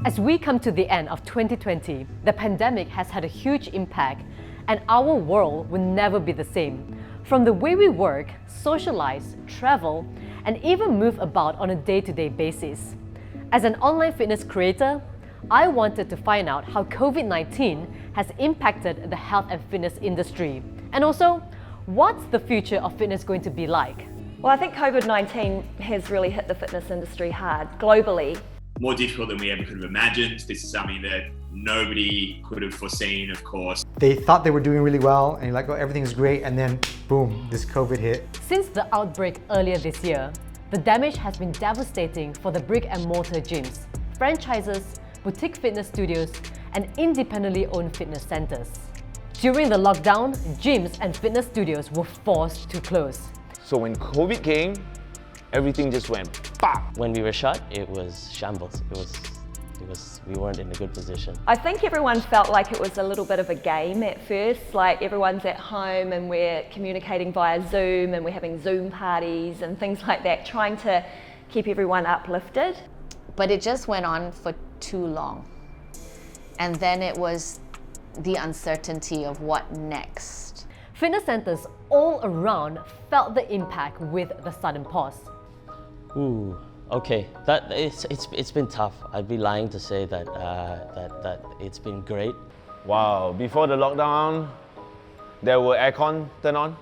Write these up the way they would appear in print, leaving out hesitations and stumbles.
As we come to the end of 2020, the pandemic has had a huge impact, and our world will never be the same. From the way we work, socialize, travel, and even move about on a day-to-day basis. As an online fitness creator, I wanted to find out how COVID-19 has impacted the health and fitness industry. And also, what's the future of fitness going to be like? Well, I think COVID-19 has really hit the fitness industry hard, globally. More difficult than we ever could have imagined. This is something that nobody could have foreseen, of course. They thought they were doing really well and you're like, oh, everything's great, and then boom, this COVID hit. Since the outbreak earlier this year, the damage has been devastating for the brick and mortar gyms, franchises, boutique fitness studios, and independently owned fitness centers. During the lockdown, gyms and fitness studios were forced to close. So when COVID came, everything just went pop. When we were shut, it was shambles. We weren't in a good position. I think everyone felt like it was a little bit of a game at first, like everyone's at home and we're communicating via Zoom and we're having Zoom parties and things like that, trying to keep everyone uplifted. But it just went on for too long. And then it was the uncertainty of what next. Fitness centers all around felt the impact with the sudden pause. Ooh, okay. It's been tough. I'd be lying to say that that it's been great. Wow, before the lockdown, there were aircon turn on.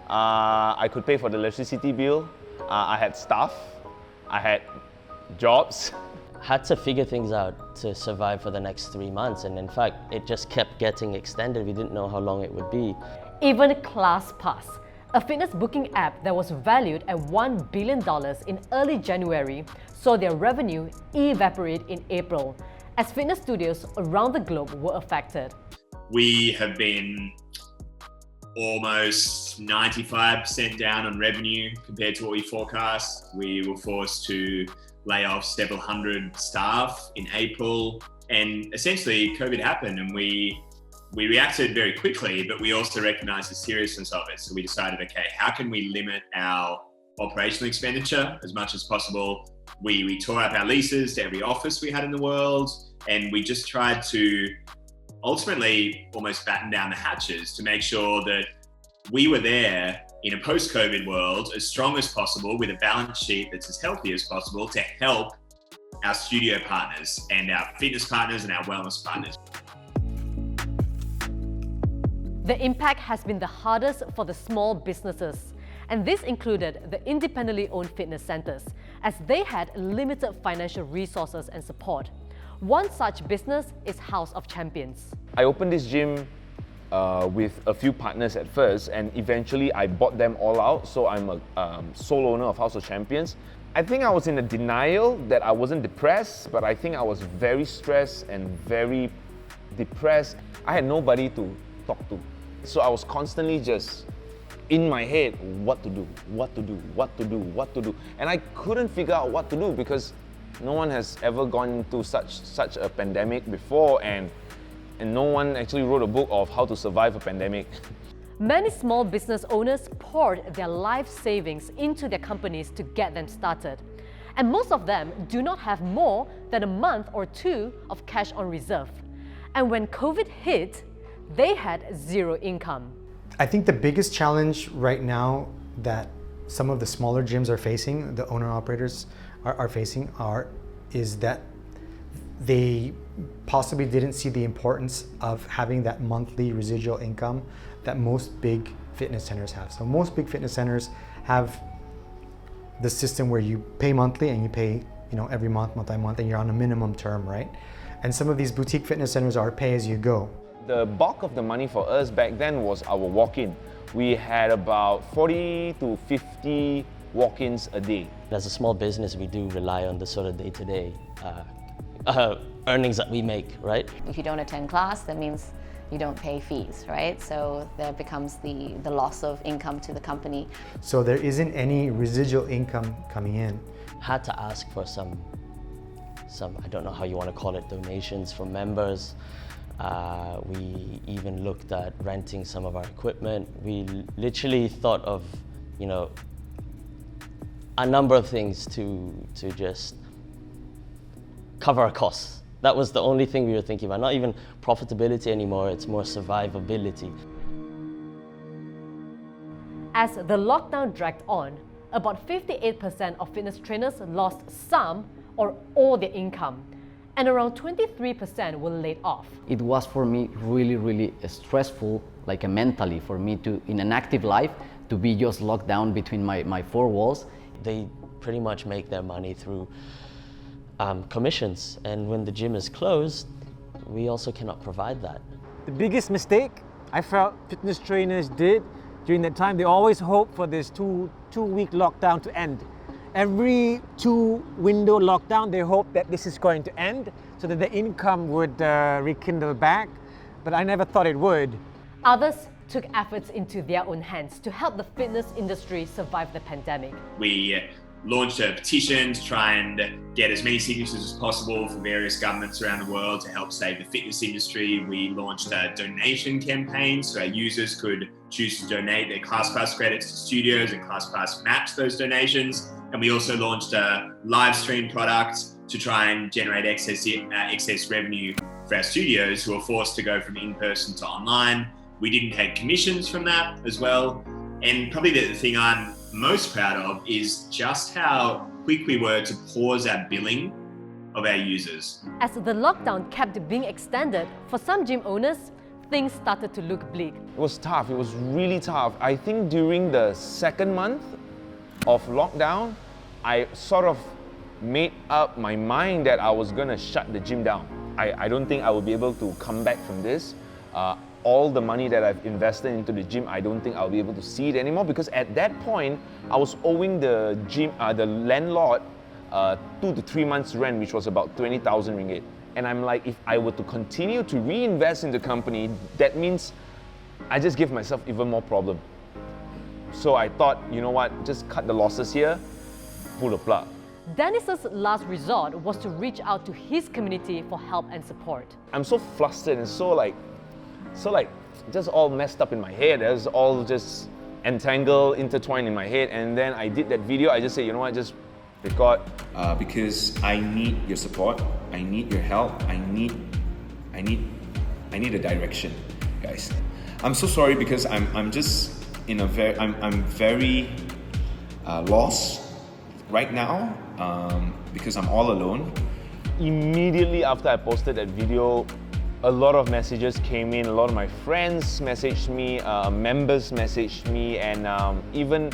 I could pay for the electricity bill. I had staff. I had jobs. Had to figure things out to survive for the next 3 months, and in fact, it just kept getting extended. We didn't know how long it would be. Even ClassPass, a fitness booking app that was valued at $1 billion in early January, saw their revenue evaporate in April as fitness studios around the globe were affected. We have been almost 95% down on revenue compared to what we forecast. We were forced to lay off several hundred staff in April, and essentially COVID happened and we reacted very quickly, but we also recognized the seriousness of it. So we decided, okay, how can we limit our operational expenditure as much as possible? We tore up our leases to every office we had in the world, and we just tried to ultimately almost batten down the hatches to make sure that we were there in a post-COVID world as strong as possible with a balance sheet that's as healthy as possible to help our studio partners and our fitness partners and our wellness partners. The impact has been the hardest for the small businesses, and this included the independently owned fitness centers, as they had limited financial resources and support. One such business is House of Champions. I opened this gym with a few partners at first, and eventually I bought them all out, so I'm a sole owner of House of Champions. I think I was in a denial that I wasn't depressed, but I think I was very stressed and very depressed. I had nobody to talk to. So I was constantly just in my head, what to do. And I couldn't figure out what to do because no one has ever gone through such a pandemic before, and no one actually wrote a book of how to survive a pandemic. Many small business owners poured their life savings into their companies to get them started. And most of them do not have more than a month or two of cash on reserve. And when COVID hit, they had zero income. I think the biggest challenge right now that some of the smaller gyms are facing, the owner-operators are facing, is that they possibly didn't see the importance of having that monthly residual income that most big fitness centers have. So most big fitness centers have the system where you pay monthly and you pay, every month by month, and you're on a minimum term, right? And some of these boutique fitness centers are pay as you go. The bulk of the money for us back then was our walk-in. We had about 40 to 50 walk-ins a day. As a small business, we do rely on the sort of day-to-day earnings that we make, right? If you don't attend class, that means you don't pay fees, right? So there becomes the loss of income to the company. So there isn't any residual income coming in. Had to ask for some, I don't know how you want to call it, donations from members. We even looked at renting some of our equipment. We literally thought of, a number of things to just cover our costs. That was the only thing we were thinking about. Not even profitability anymore, it's more survivability. As the lockdown dragged on, about 58% of fitness trainers lost some or all their income, and around 23% were laid off. It was for me really stressful, like mentally, for me to, in an active life, to be just locked down between my four walls. They pretty much make their money through commissions, and when the gym is closed, we also cannot provide that. The biggest mistake I felt fitness trainers did during that time, they always hope for this two-week lockdown to end. Every 2-window lockdown, they hope that this is going to end so that the income would rekindle back, but I never thought it would. Others took efforts into their own hands to help the fitness industry survive the pandemic. We launched a petition to try and get as many signatures as possible for various governments around the world to help save the fitness industry. We launched a donation campaign so our users could choose to donate their ClassPass credits to studios and ClassPass match those donations. And we also launched a live stream product to try and generate excess revenue for our studios who are forced to go from in-person to online. We didn't take commissions from that as well. And probably the thing I'm most proud of is just how quick we were to pause our billing of our users. As the lockdown kept being extended, for some gym owners, things started to look bleak. It was tough, it was really tough. I think during the second month of lockdown, I sort of made up my mind that I was gonna shut the gym down. I don't think I will be able to come back from this. All the money that I've invested into the gym, I don't think I'll be able to see it anymore, because at that point, I was owing the gym, the landlord 2 to 3 months rent, which was about 20,000 ringgit. And I'm like, if I were to continue to reinvest in the company, that means I just give myself even more problem. So I thought, you know what, just cut the losses here, pull the plug. Dennis's last resort was to reach out to his community for help and support. I'm so flustered and so just all messed up in my head. It was all just entangled, intertwined in my head. And then I did that video. I just said, you know what, just record. Because I need your support. I need your help. I need a direction, guys. I'm so sorry because I'm just in a very lost right now because I'm all alone. Immediately after I posted that video, a lot of messages came in. A lot of my friends messaged me, members messaged me, and even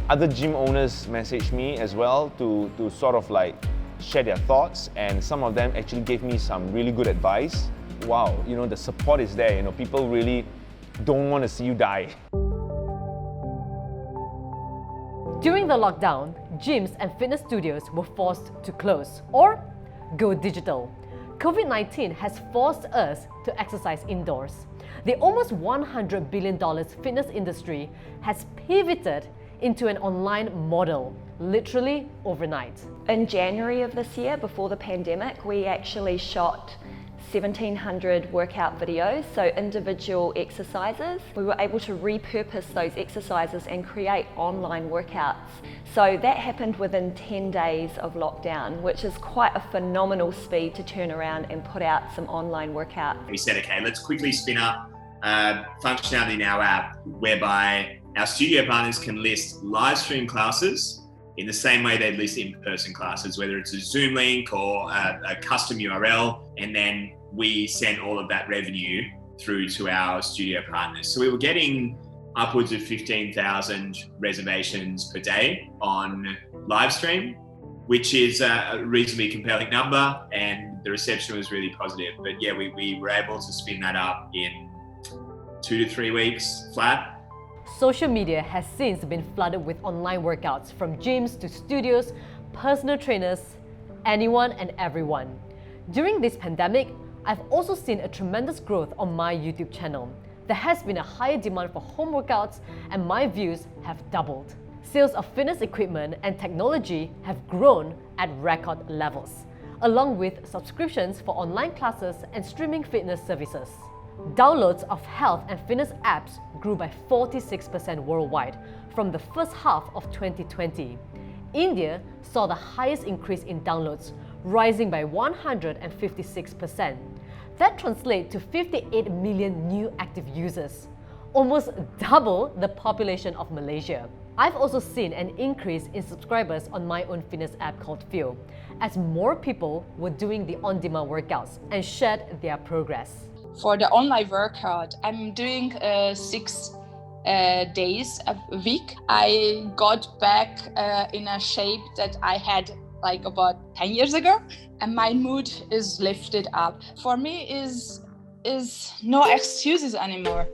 other gym owners messaged me as well to sort of like share their thoughts, and some of them actually gave me some really good advice. Wow, you know, the support is there. You know, people really don't want to see you die. During the lockdown, gyms and fitness studios were forced to close or go digital. Covid-19 has forced us to exercise indoors. The almost $100 billion fitness industry has pivoted into an online model, literally overnight. In January of this year, before the pandemic, we actually shot 1,700 workout videos, so individual exercises. We were able to repurpose those exercises and create online workouts. So that happened within 10 days of lockdown, which is quite a phenomenal speed to turn around and put out some online workouts. We said, okay, let's quickly spin up functionality in our app whereby our studio partners can list live stream classes in the same way they'd list in-person classes, whether it's a Zoom link or a custom URL, and then we send all of that revenue through to our studio partners. So we were getting upwards of 15,000 reservations per day on live stream, which is a reasonably compelling number, and the reception was really positive. But yeah, we were able to spin that up in 2 to 3 weeks flat. Social media has since been flooded with online workouts from gyms to studios, personal trainers, anyone and everyone. During this pandemic, I've also seen a tremendous growth on my YouTube channel. There has been a higher demand for home workouts and my views have doubled. Sales of fitness equipment and technology have grown at record levels, along with subscriptions for online classes and streaming fitness services. Downloads of health and fitness apps grew by 46% worldwide from the first half of 2020. India saw the highest increase in downloads, rising by 156%. That translates to 58 million new active users, almost double the population of Malaysia. I've also seen an increase in subscribers on my own fitness app called Feel, as more people were doing the on-demand workouts and shared their progress. For the online workout, I'm doing 6 days a week. I got back in a shape that I had like about 10 years ago, and my mood is lifted up. For me is no excuses anymore.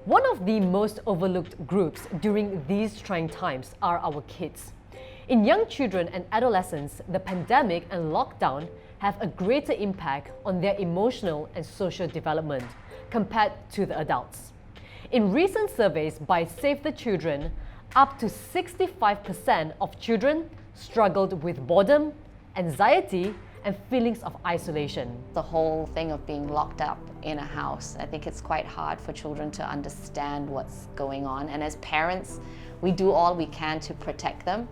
One of the most overlooked groups during these trying times are our kids. In young children and adolescents, the pandemic and lockdown have a greater impact on their emotional and social development compared to the adults. In recent surveys by Save the Children, up to 65% of children struggled with boredom, anxiety, and feelings of isolation. The whole thing of being locked up in a house, I think it's quite hard for children to understand what's going on. And as parents, we do all we can to protect them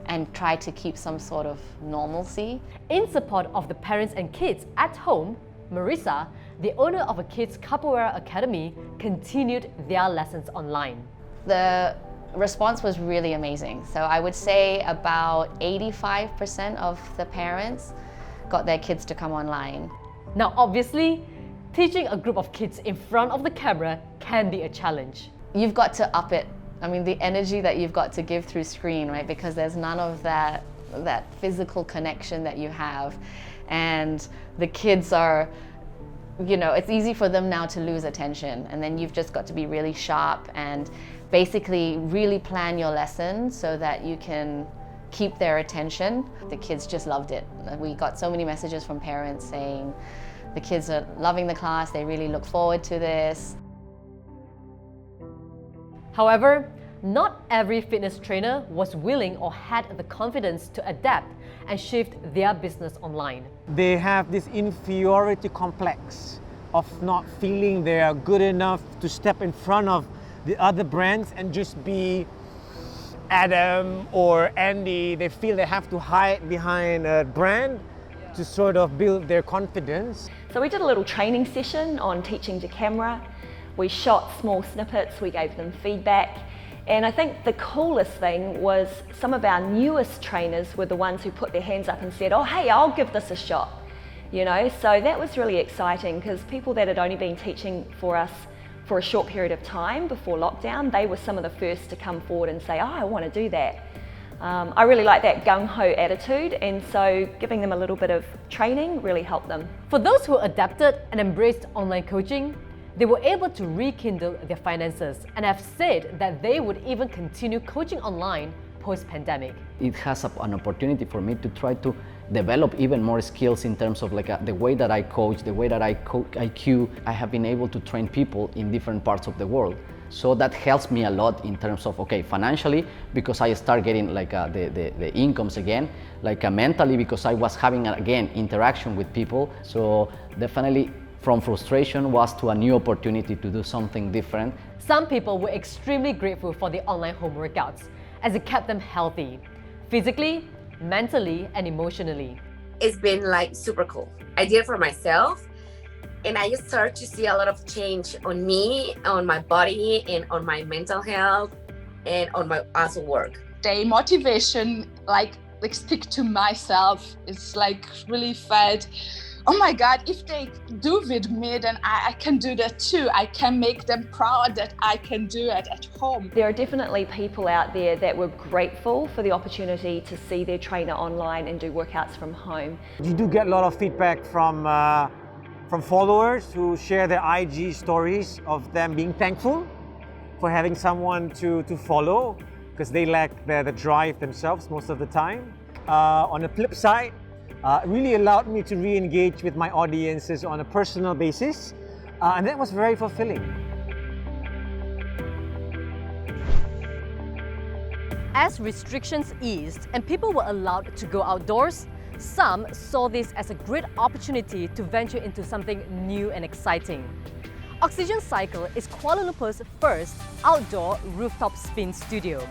and try to keep some sort of normalcy. In support of the parents and kids at home, Marissa, the owner of a kids' capoeira academy, continued their lessons online. The response was really amazing. So I would say about 85% of the parents got their kids to come online. Now obviously, teaching a group of kids in front of the camera can be a challenge. You've got to up it. I mean, the energy that you've got to give through screen, right? Because there's none of that physical connection that you have. And the kids are, you know, it's easy for them now to lose attention. And then you've just got to be really sharp and basically really plan your lesson so that you can keep their attention. The kids just loved it. We got so many messages from parents saying the kids are loving the class, they really look forward to this. However, not every fitness trainer was willing or had the confidence to adapt and shift their business online. They have this inferiority complex of not feeling they are good enough to step in front of the other brands and just be Adam or Andy. They feel they have to hide behind a brand to sort of build their confidence. So we did a little training session on teaching to camera. We shot small snippets, we gave them feedback. And I think the coolest thing was some of our newest trainers were the ones who put their hands up and said, oh, hey, I'll give this a shot. You know, so that was really exciting because people that had only been teaching for us for a short period of time before lockdown, they were some of the first to come forward and say, oh, I want to do that. I really like that gung-ho attitude, and so giving them a little bit of training really helped them. For those who adapted and embraced online coaching, they were able to rekindle their finances and have said that they would even continue coaching online post-pandemic. It has an opportunity for me to try to develop even more skills in terms of the way that I coach, the way that I IQ. I have been able to train people in different parts of the world. So that helps me a lot in terms of, financially, because I start getting the incomes again, mentally, because I was having, again, interaction with people. So definitely from frustration was to a new opportunity to do something different. Some people were extremely grateful for the online home workouts as it kept them healthy, physically, mentally, and emotionally. It's been super cool. I did it for myself, and I just started to see a lot of change on me, on my body, and on my mental health, and on my also work. The motivation, stick to myself, is really felt. Oh my God, if they do with me, then I can do that too. I can make them proud that I can do it at home. There are definitely people out there that were grateful for the opportunity to see their trainer online and do workouts from home. You do get a lot of feedback from followers who share their IG stories of them being thankful for having someone to follow because they lack the drive themselves most of the time. On the flip side, it really allowed me to re-engage with my audiences on a personal basis, and that was very fulfilling. As restrictions eased and people were allowed to go outdoors, some saw this as a great opportunity to venture into something new and exciting. Oxygen Cycle is Kuala Lumpur's first outdoor rooftop spin studio,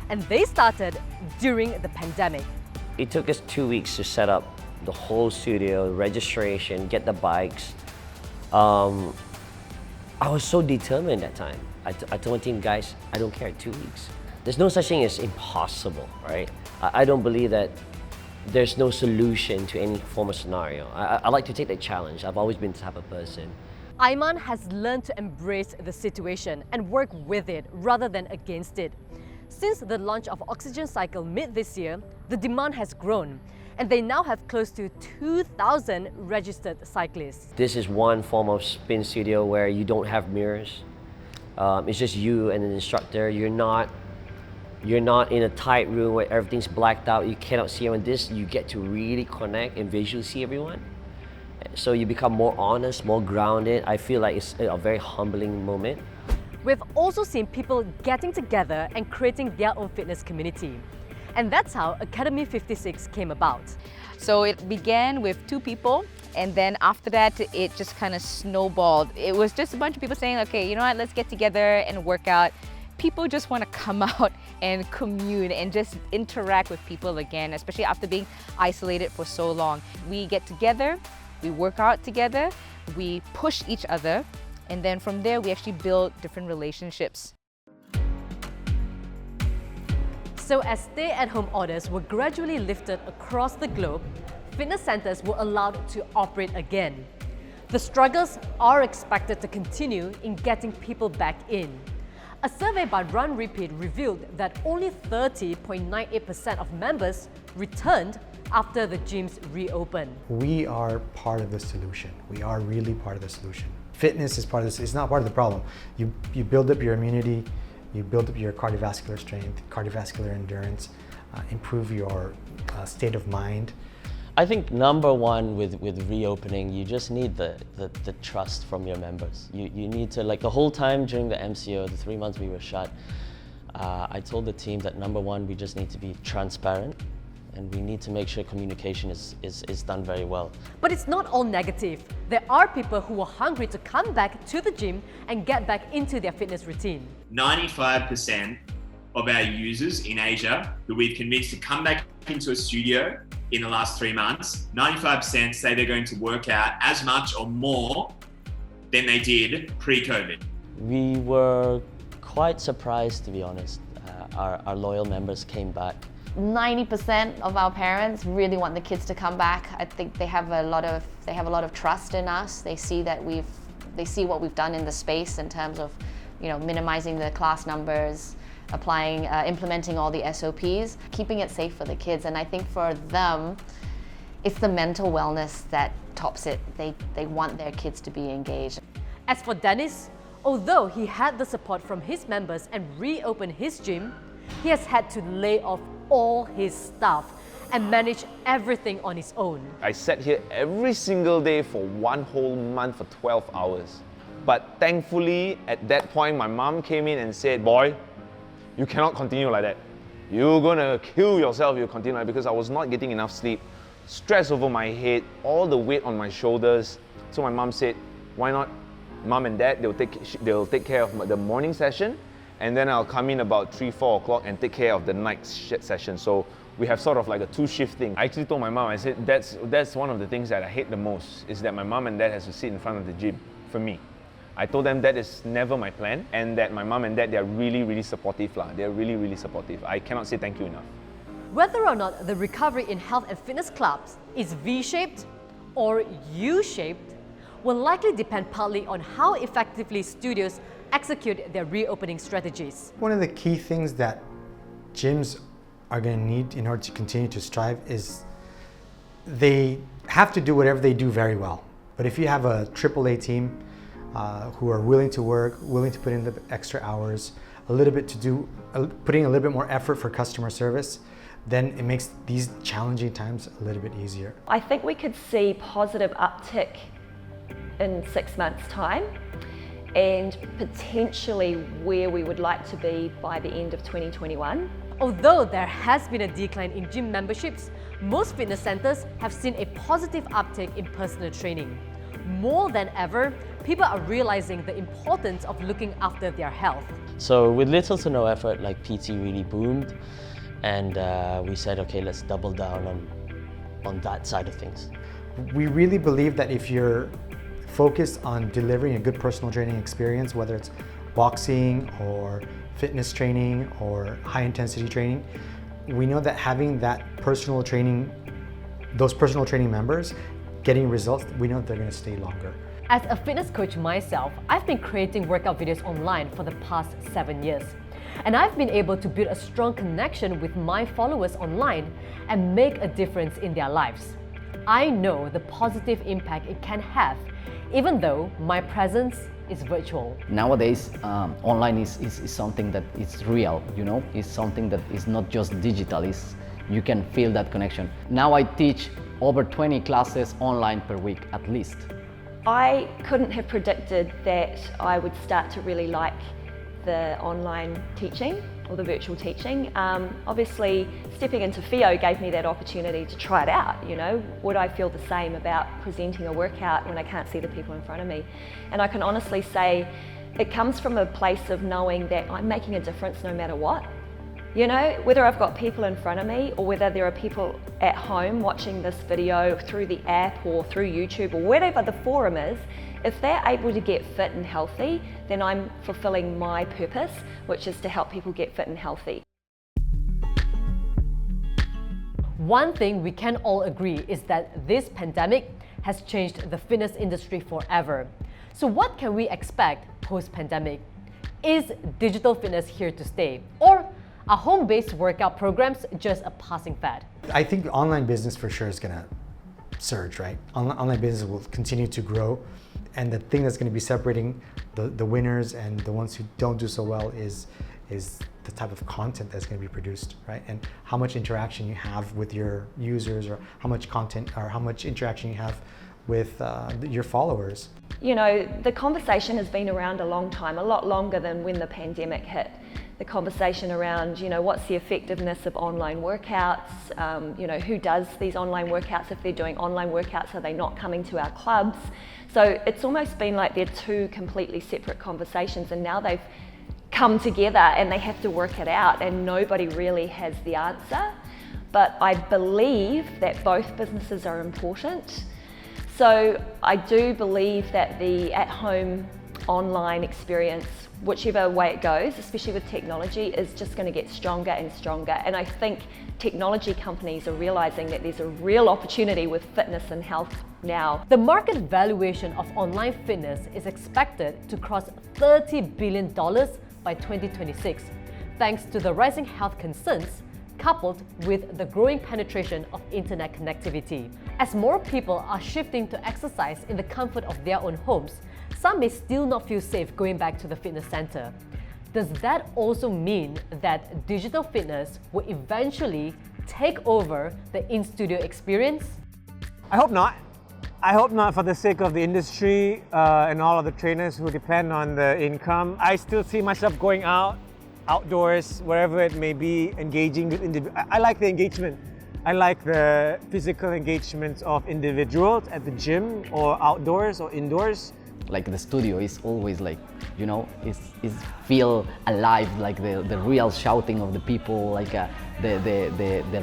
and they started during the pandemic. It took us 2 weeks to set up the whole studio, registration, get the bikes. I was so determined that time. I told my team, guys, I don't care, 2 weeks. There's no such thing as impossible, right? I don't believe that there's no solution to any form of scenario. I like to take that challenge. I've always been the type of person. Aiman has learned to embrace the situation and work with it rather than against it. Since the launch of Oxygen Cycle mid this year, the demand has grown, and they now have close to 2,000 registered cyclists. This is one form of spin studio where you don't have mirrors. It's just you and an instructor. You're not in a tight room where everything's blacked out. You cannot see everyone. This, you get to really connect and visually see everyone. So you become more honest, more grounded. I feel like it's a very humbling moment. We've also seen people getting together and creating their own fitness community. And that's how Academy 56 came about. So it began with 2 people, and then after that, it just kind of snowballed. It was just a bunch of people saying, okay, you know what, let's get together and work out. People just want to come out and commune and just interact with people again, especially after being isolated for so long. We get together, we work out together, we push each other, and then from there, we actually build different relationships. So as stay-at-home orders were gradually lifted across the globe, fitness centers were allowed to operate again. The struggles are expected to continue in getting people back in. A survey by Run Repeat revealed that only 30.98% of members returned after the gyms reopened. We are part of the solution. We are really part of the solution. Fitness is part of this. It's not part of the problem. You build up your immunity, you build up your cardiovascular strength, cardiovascular endurance, improve your state of mind. I think number one with reopening, you just need the trust from your members. You need to, like the whole time during the MCO, the 3 months we were shut, I told the team that number one, we just need to be transparent and we need to make sure communication is done very well. But it's not all negative. There are people who are hungry to come back to the gym and get back into their fitness routine. 95% of our users in Asia who we've convinced to come back into a studio in the last 3 months, 95% say they're going to work out as much or more than they did pre-COVID. We were quite surprised, to be honest. Our loyal members came back. 90% of our parents really want the kids to come back. I think they have a lot of trust in us. They see that they see what we've done in the space in terms of, minimizing the class numbers, implementing all the SOPs, keeping it safe for the kids. And I think for them, it's the mental wellness that tops it. They want their kids to be engaged. As for Dennis, although he had the support from his members and reopened his gym, he has had to lay off all his staff and manage everything on his own. I sat here every single day for 1 whole month for 12 hours. But thankfully, at that point, my mom came in and said, boy, you cannot continue like that. You're gonna kill yourself if you continue like that, because I was not getting enough sleep, stress over my head, all the weight on my shoulders. So my mom said, why not? Mom and dad, they'll take care of the morning session, and then I'll come in about 3-4 o'clock and take care of the night session. So we have sort of like a 2-shift thing. I actually told my mom, I said, that's one of the things that I hate the most, is that my mom and dad has to sit in front of the gym for me. I told them that is never my plan, and that my mom and dad, they're really, really supportive. They're really, really supportive. I cannot say thank you enough. Whether or not the recovery in health and fitness clubs is V-shaped or U-shaped will likely depend partly on how effectively studios execute their reopening strategies. One of the key things that gyms are going to need in order to continue to strive is they have to do whatever they do very well. But if you have a AAA team who are willing to work, willing to put in the extra hours, putting a little bit more effort for customer service, then it makes these challenging times a little bit easier. I think we could see positive uptick in 6 months' time, and potentially where we would like to be by the end of 2021. Although there has been a decline in gym memberships, most fitness centers have seen a positive uptick in personal training. More than ever, people are realizing the importance of looking after their health. So with little to no effort, like PT really boomed. And we said, okay, let's double down on that side of things. We really believe that if you're focused on delivering a good personal training experience, whether it's boxing or fitness training or high intensity training, we know that having that personal training, those personal training members getting results, we know that they're going to stay longer. As a fitness coach myself, I've been creating workout videos online for the past 7 years. And I've been able to build a strong connection with my followers online and make a difference in their lives. I know the positive impact it can have, even though my presence is virtual. Nowadays, online is something that is real, you know? It's something that is not just digital, you can feel that connection. Now I teach over 20 classes online per week, at least. I couldn't have predicted that I would start to really like the online teaching or the virtual teaching. Obviously, stepping into FIO gave me that opportunity to try it out. You know, would I feel the same about presenting a workout when I can't see the people in front of me? And I can honestly say it comes from a place of knowing that I'm making a difference no matter what. You know, whether I've got people in front of me or whether there are people at home watching this video through the app or through YouTube or whatever the forum is, if they're able to get fit and healthy, then I'm fulfilling my purpose, which is to help people get fit and healthy. One thing we can all agree is that this pandemic has changed the fitness industry forever. So what can we expect post-pandemic? Is digital fitness here to stay? Or are home-based workout programs just a passing fad? I think online business for sure is going to surge, right? Online business will continue to grow. And the thing that's going to be separating the winners and the ones who don't do so well is the type of content that's going to be produced, right? And how much interaction you have with your users, or how much content or how much interaction you have with your followers. You know, the conversation has been around a long time, a lot longer than when the pandemic hit. The conversation around, you know, what's the effectiveness of online workouts, you know, who does these online workouts? If they're doing online workouts, are they not coming to our clubs? So it's almost been like they're two completely separate conversations, and now they've come together and they have to work it out, and nobody really has the answer. But I believe that both businesses are important. So I do believe that the at-home online experience, whichever way it goes, especially with technology, is just going to get stronger and stronger. And I think technology companies are realizing that there's a real opportunity with fitness and health now. The market valuation of online fitness is expected to cross $30 billion by 2026, thanks to the rising health concerns coupled with the growing penetration of internet connectivity. As more people are shifting to exercise in the comfort of their own homes, some may still not feel safe going back to the fitness center. Does that also mean that digital fitness will eventually take over the in-studio experience? I hope not. I hope not, for the sake of the industry and all of the trainers who depend on the income. I still see myself going outdoors, wherever it may be, engaging with individuals. I like the engagement. I like the physical engagement of individuals at the gym or outdoors or indoors. Like the studio is always like, you know, is feel alive, like the real shouting of the people, like the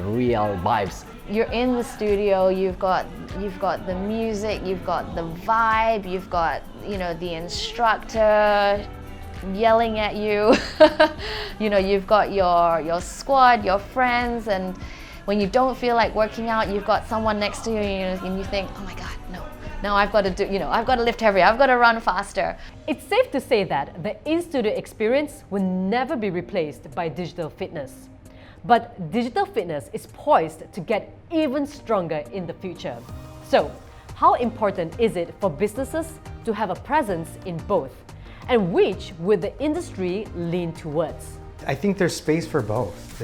real vibes. You're in the studio, you've got the music, you've got the vibe, you've got, you know, the instructor yelling at you. You know, you've got your squad, your friends, and when you don't feel like working out, you've got someone next to you, and you think, oh my God, no, I've got to do, you know, I've got to lift heavier, I've got to run faster. It's safe to say that the in-studio experience will never be replaced by digital fitness. But digital fitness is poised to get even stronger in the future. So, how important is it for businesses to have a presence in both? And which would the industry lean towards? I think there's space for both.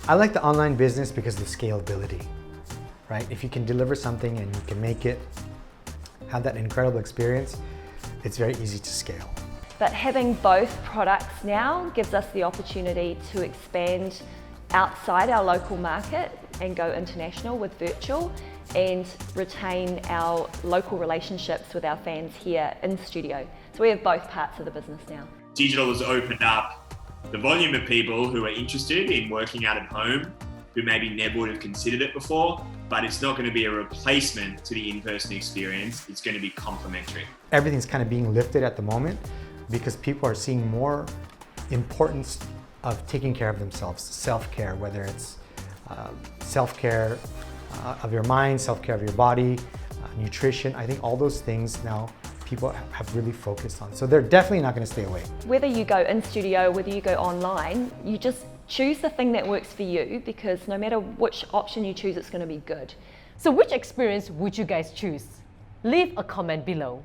I like the online business because of the scalability, right? If you can deliver something and you can make it have that incredible experience, it's very easy to scale. But having both products now gives us the opportunity to expand outside our local market and go international with virtual, and retain our local relationships with our fans here in studio. So we have both parts of the business now. Digital has opened up the volume of people who are interested in working out at home, who maybe never would have considered it before, but it's not going to be a replacement to the in-person experience. It's going to be complementary. Everything's kind of being lifted at the moment because people are seeing more importance of taking care of themselves, self-care, whether it's self-care of your mind, self-care of your body, nutrition. I think all those things now people have really focused on. So they're definitely not going to stay away. Whether you go in studio, whether you go online, you just choose the thing that works for you, because no matter which option you choose, it's going to be good. So which experience would you guys choose? Leave a comment below.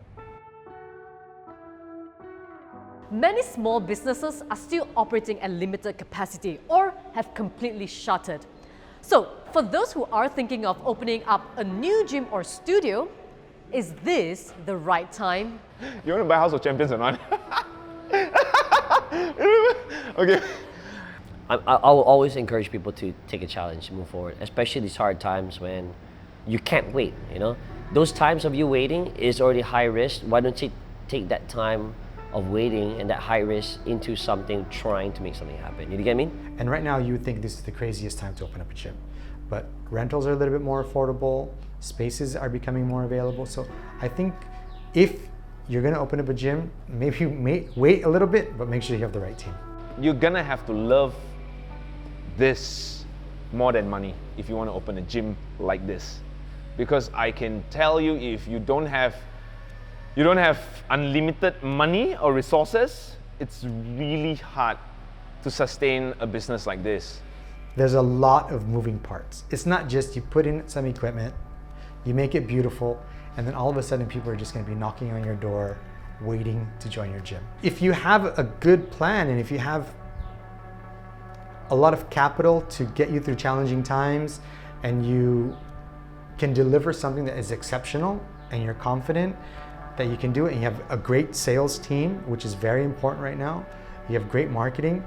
Many small businesses are still operating at limited capacity or have completely shuttered. So for those who are thinking of opening up a new gym or studio, is this the right time? You want to buy House of Champions or not? Okay. I will always encourage people to take a challenge, move forward, especially these hard times when you can't wait, you know? Those times of you waiting is already high risk. Why don't you take that time of waiting and that high risk into something, trying to make something happen? You get me? And right now you would think this is the craziest time to open up a gym, but rentals are a little bit more affordable, spaces are becoming more available. So I think if you're gonna open up a gym, maybe you may wait a little bit, but make sure you have the right team. You're gonna have to love this more than money if you want to open a gym like this. Because I can tell you, if you don't have unlimited money or resources, it's really hard to sustain a business like this. There's a lot of moving parts. It's not just you put in some equipment, you make it beautiful, and then all of a sudden people are just going to be knocking on your door waiting to join your gym. If you have a good plan and if you have a lot of capital to get you through challenging times, and you can deliver something that is exceptional and you're confident that you can do it, and you have a great sales team, which is very important right now, you have great marketing,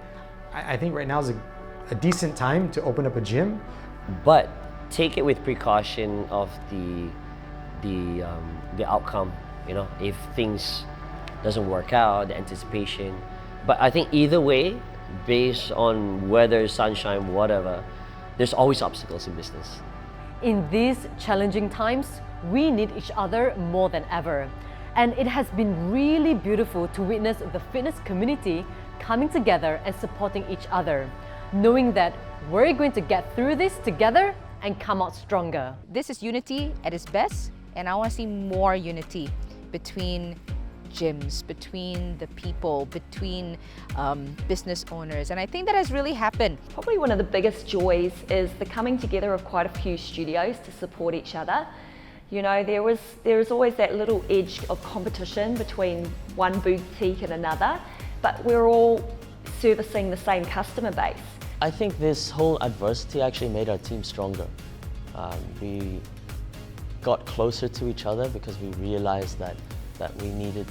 I think right now is a decent time to open up a gym. But take it with precaution of the outcome, you know, if things doesn't work out, the anticipation. But I think either way, based on weather, sunshine, whatever, there's always obstacles in business. In these challenging times, we need each other more than ever. And it has been really beautiful to witness the fitness community coming together and supporting each other, knowing that we're going to get through this together and come out stronger. This is unity at its best, and I want to see more unity between gyms, between the people, between business owners, and I think that has really happened. Probably one of the biggest joys is the coming together of quite a few studios to support each other. You know, there was always that little edge of competition between one boutique and another, but we're all servicing the same customer base. I think this whole adversity actually made our team stronger. We got closer to each other because we realized that we needed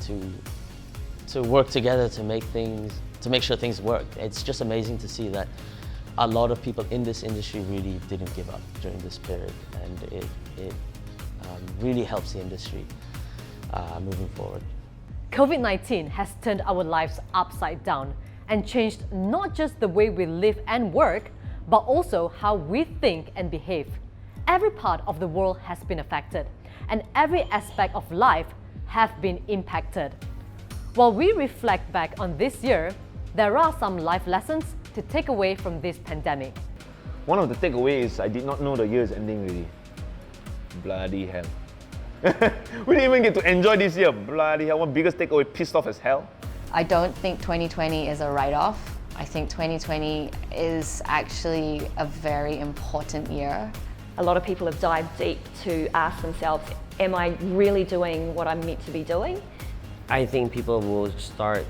to work together to make sure things work. It's just amazing to see that a lot of people in this industry really didn't give up during this period, and it really helps the industry moving forward. COVID-19 has turned our lives upside down and changed not just the way we live and work, but also how we think and behave. Every part of the world has been affected, and every aspect of life have been impacted. While we reflect back on this year, there are some life lessons to take away from this pandemic. One of the takeaways, I did not know the year is ending really. Bloody hell. We didn't even get to enjoy this year. Bloody hell, one biggest takeaway, pissed off as hell. I don't think 2020 is a write-off. I think 2020 is actually a very important year. A lot of people have dived deep to ask themselves, am I really doing what I'm meant to be doing? I think people will start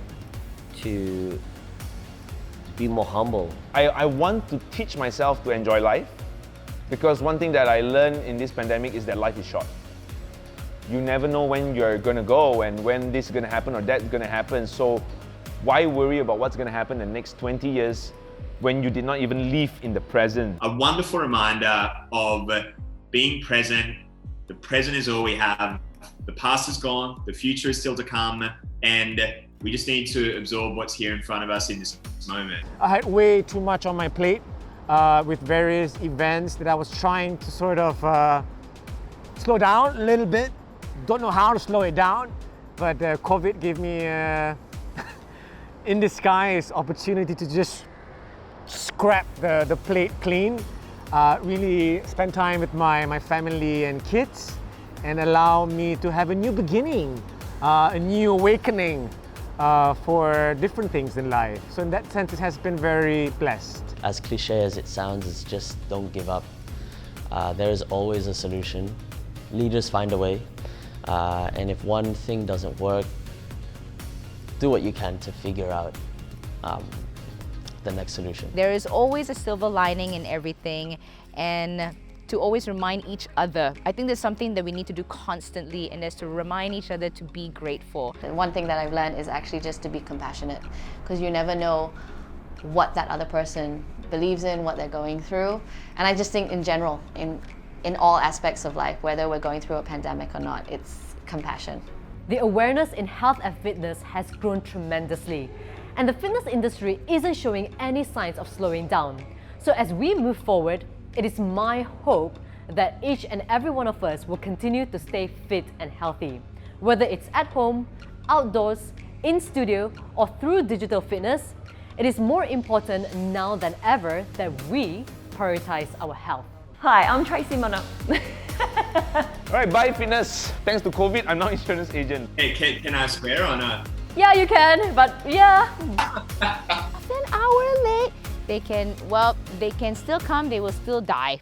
to be more humble. I want to teach myself to enjoy life, because one thing that I learned in this pandemic is that life is short. You never know when you're gonna go and when this is gonna happen or that's gonna happen. So why worry about what's gonna happen in the next 20 years when you did not even live in the present? A wonderful reminder of being present. The present is all we have. The past is gone, the future is still to come, and we just need to absorb what's here in front of us in this this moment? I had way too much on my plate with various events that I was trying to sort of slow down a little bit. Don't know how to slow it down, but COVID gave me in disguise opportunity to just scrap the plate clean, really spend time with my family and kids, and allow me to have a new beginning, a new awakening for different things in life. So in that sense, it has been very blessed. As cliche as it sounds, it's just don't give up. There is always a solution. Leaders find a way. And if one thing doesn't work, do what you can to figure out the next solution. There is always a silver lining in everything, and to always remind each other. I think there's something that we need to do constantly, and is to remind each other to be grateful. And one thing that I've learned is actually just to be compassionate, because you never know what that other person believes in, what they're going through. And I just think in general, in all aspects of life, whether we're going through a pandemic or not, it's compassion. The awareness in health and fitness has grown tremendously, and the fitness industry isn't showing any signs of slowing down. So as we move forward, it is my hope that each and every one of us will continue to stay fit and healthy, whether it's at home, outdoors, in studio, or through digital fitness. It is more important now than ever that we prioritize our health. Hi, I'm Tracy, Minnoch. All right, bye fitness. Thanks to COVID, I'm now insurance agent. Hey, can I swear or not? Yeah, you can, but yeah. An hour late, they can still come, they will still die.